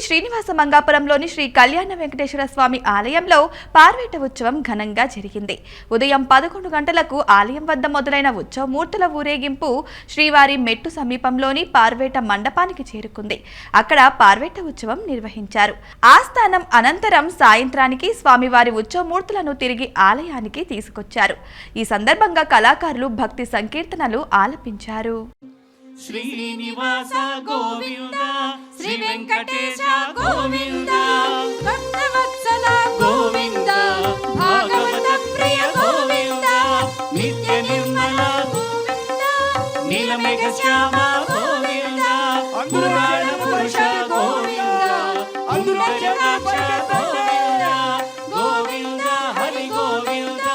శ్రీనివాస మంగాపురంలోని శ్రీ కళ్యాణ వెంకటేశ్వర స్వామి ఆలయంలో పార్వేట ఉత్సవం ఘనంగా జరిగింది. ఉదయం 11 గంటలకు ఆలయం వద్ద మొదలైన ఉత్సవమూర్తుల ఊరేగింపు శ్రీవారి మెట్టు సమీపంలోని పార్వేట మండపానికి చేరుకుంది. అక్కడ పార్వేట ఉత్సవం నిర్వహించారు. ఆస్థానం అనంతరం సాయంత్రానికి స్వామివారి ఉత్సవమూర్తులను తిరిగి ఆలయానికి తీసుకొచ్చారు. ఈ సందర్భంగా కళాకారులు భక్తి సంకీర్తనలు ఆలపించారు. శ్రీనివాస గోవింద శ్రీ వెంకటేశ గోవింద భక్తవత్సల గోవింద భాగవత ప్రియ గోవింద నిత్య నిర్మల గోవింద నీలమేఘ శ్యామ గోవింద పురాణ పురుష గోవింద అందురజనాక్ష గోవింద గోవింద హరి గోవింద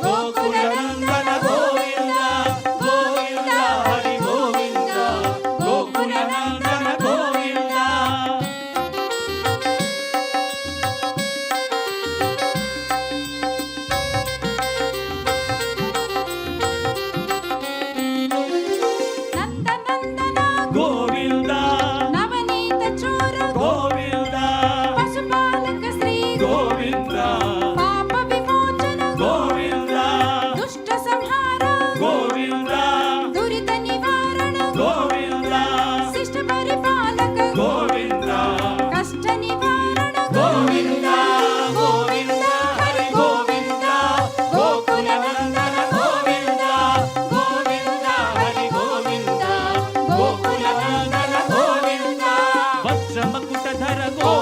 గోకుల నందన గోవింద గోవింద హరి గోవింద గోకుల నందన గోవింద. నందనందన గోవింద నవనీత చోర గోవింద పశుపాలక శ్రీ గోవింద పాప విమోచన గోవింద దుష్ట సంహార గోవింద దురిత నివారణ గోవింద శిష్ట పరిపాలక గోవింద కష్ట నివారణ గోవింద గోవింద హరి గోవింద గోకుల నందన గోవింద గోవింద హరి గోవింద గోకుల నందన గోవింద వజ్రమకుటధర గోవింద